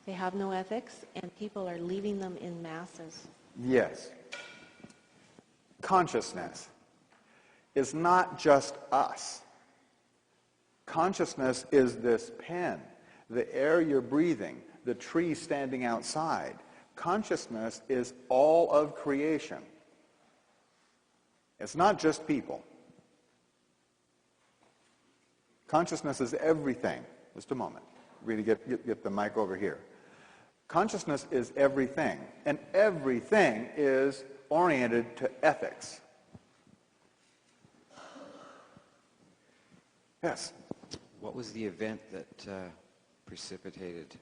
They have no ethics, and people are leaving them in masses. Yes. Consciousness is not just us. Consciousness is this pen, the air you're breathing, the tree standing outside. Consciousness is all of creation. It's not just people. Consciousness is everything. Just a moment. Really get the mic over here. Consciousness is everything, and everything is oriented to ethics. Yes? What was the event that precipitated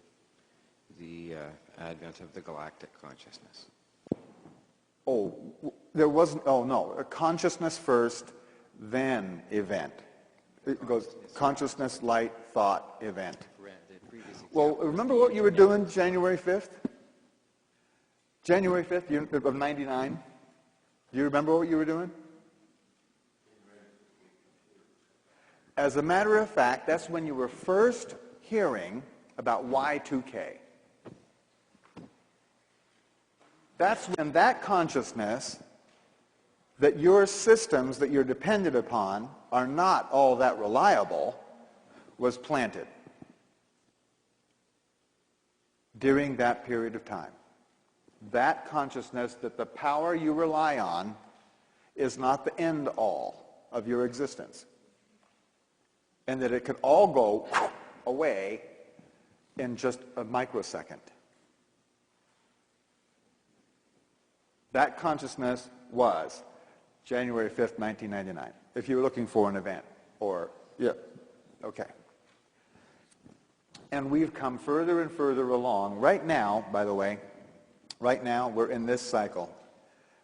the advent of the galactic consciousness? Oh, there wasn't, oh no, consciousness first, then event. It goes consciousness, light, thought, event. Well, remember what you were doing January 5th? January 5th of 99? Do you remember what you were doing? As a matter of fact, that's when you were first hearing about Y2K. That's when that consciousness that your systems that you're dependent upon are not all that reliable was planted during that period of time. That consciousness that the power you rely on is not the end all of your existence, and that it could all go away in just a microsecond. That consciousness was January 5th, 1999, if you were looking for an event. Or, yeah, okay. And we've come further and further along. Right now, by the way, right now we're in this cycle.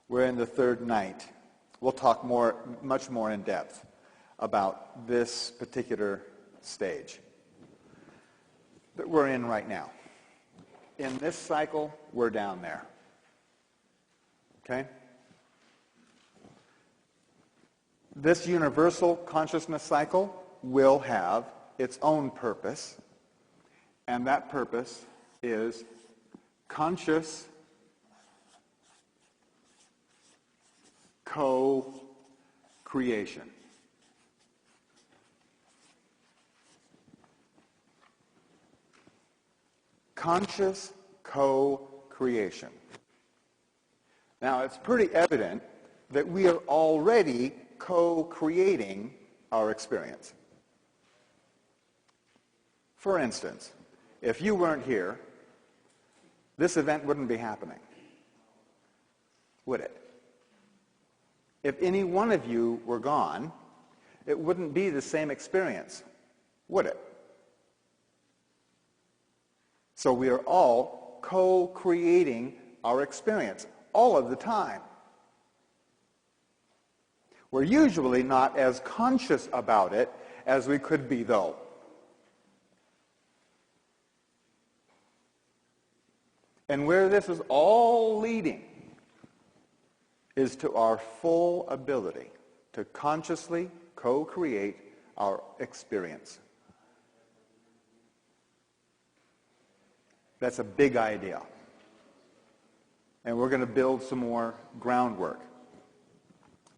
We're in the third night. We'll talk much more in depth about this particular stage that we're in right now. In this cycle, we're down there. Okay? This universal consciousness cycle will have its own purpose, and that purpose is conscious co-creation. Conscious co-creation. Now, it's pretty evident that we are already co-creating our experience. For instance, if you weren't here, this event wouldn't be happening, would it? If any one of you were gone, it wouldn't be the same experience, would it? So we are all co-creating our experience all of the time. We're usually not as conscious about it as we could be, though. And where this is all leading is to our full ability to consciously co-create our experience. That's a big idea. And we're going to build some more groundwork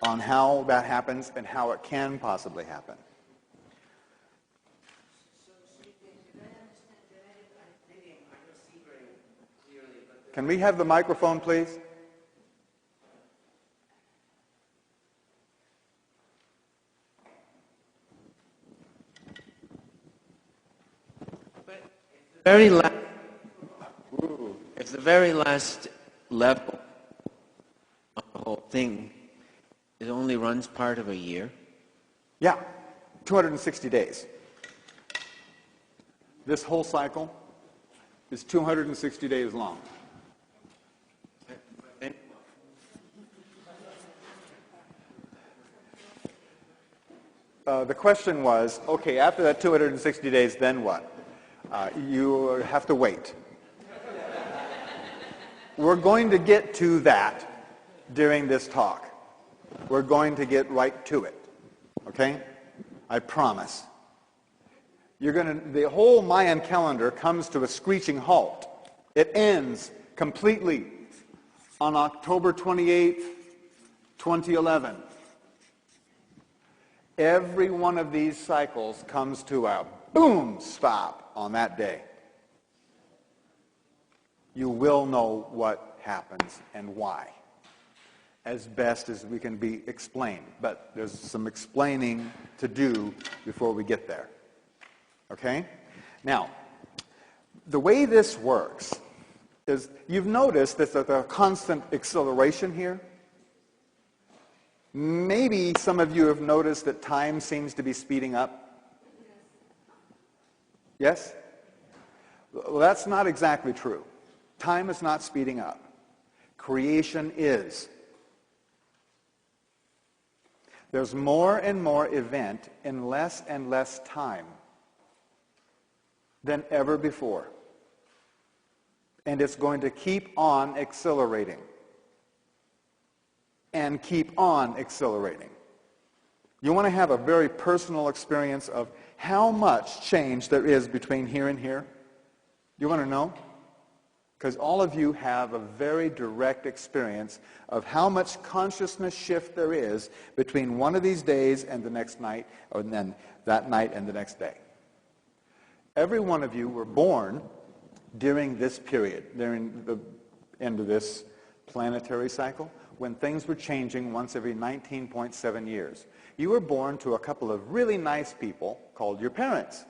on how that happens and how it can possibly happen. Can we have the microphone, please? If the very last level of the whole thing, it only runs part of a year? Yeah, 260 days. This whole cycle is 260 days long. The question was, okay, after that 260 days, then what? You have to wait. We're going to get to that during this talk. We're going to get right to it. Okay? I promise. The whole Mayan calendar comes to a screeching halt It ends completely on October 28th, 2011. Every one of these cycles comes to a boom stop on that day. You will know what happens and why, as best as we can be explained. But there's some explaining to do before we get there. Okay? Now, the way this works is you've noticed that there's a constant acceleration here. Maybe some of you have noticed that time seems to be speeding up. Yes? Well, that's not exactly true. Time is not speeding up. Creation is. There's more and more event in less and less time than ever before. And it's going to keep on accelerating. And keep on accelerating. You want to have a very personal experience of how much change there is between here and here? Do you want to know? Because all of you have a very direct experience of how much consciousness shift there is between one of these days and the next night, or then that night and the next day. Every one of you were born during this period, during the end of this planetary cycle, when things were changing once every 19.7 years. You were born to a couple of really nice people called your parents.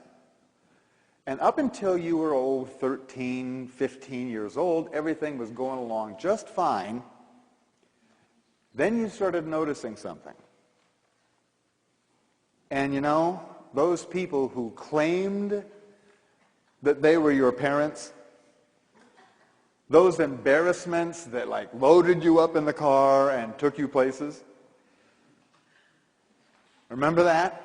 And up until you were 13, 15 years old, everything was going along just fine. Then you started noticing something. And you know, those people who claimed that they were your parents, those embarrassments that like loaded you up in the car and took you places. Remember that?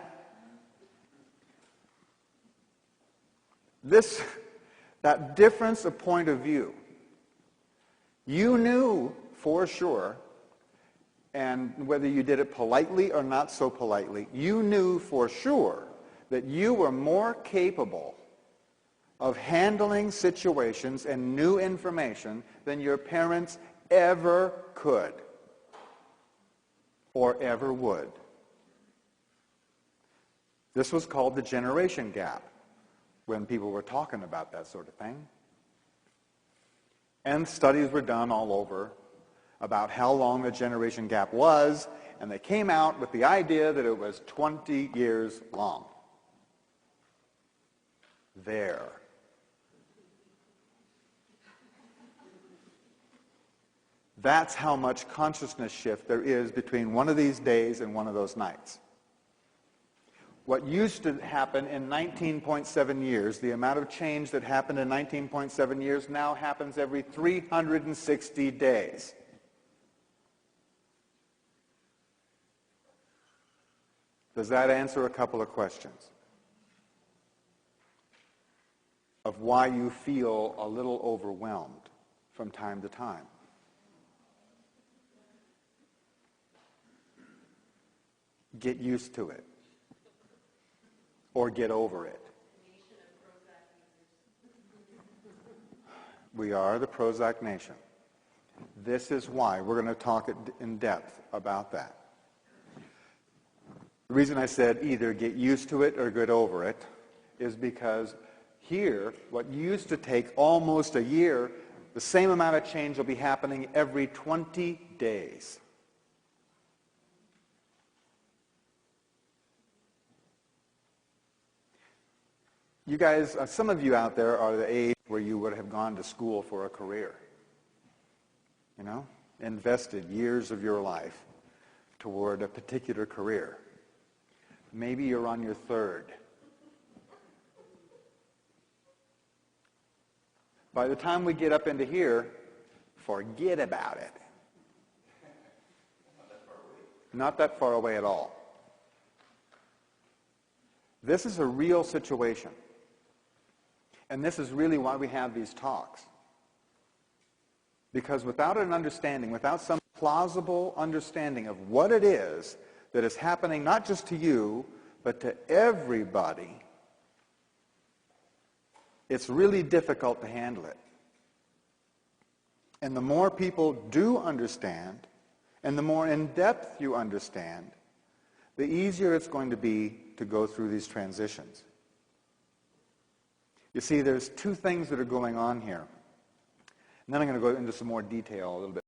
That difference of point of view. You knew for sure, and whether you did it politely or not so politely, you knew for sure that you were more capable of handling situations and new information than your parents ever could or ever would. This was called the generation gap when people were talking about that sort of thing. And studies were done all over about how long the generation gap was, and they came out with the idea that it was 20 years long. There. That's how much consciousness shift there is between one of these days and one of those nights. What used to happen in 19.7 years, the amount of change that happened in 19.7 years now happens every 360 days. Does that answer a couple of questions of why you feel a little overwhelmed from time to time? Get used to it. Or get over it. We are the Prozac Nation. This is why we're going to talk in depth about that. The reason I said either get used to it or get over it is because here, what used to take almost a year, the same amount of change will be happening every 20 days. You guys, some of you out there are the age where you would have gone to school for a career. You know, invested years of your life toward a particular career. Maybe you're on your third. By the time we get up into here, forget about it. Not that far away at all. This is a real situation. And this is really why we have these talks. Because without an understanding, without some plausible understanding of what it is that is happening not just to you, but to everybody, it's really difficult to handle it. And the more people do understand, and the more in depth you understand, the easier it's going to be to go through these transitions. You see, there's two things that are going on here. And then I'm going to go into some more detail a little bit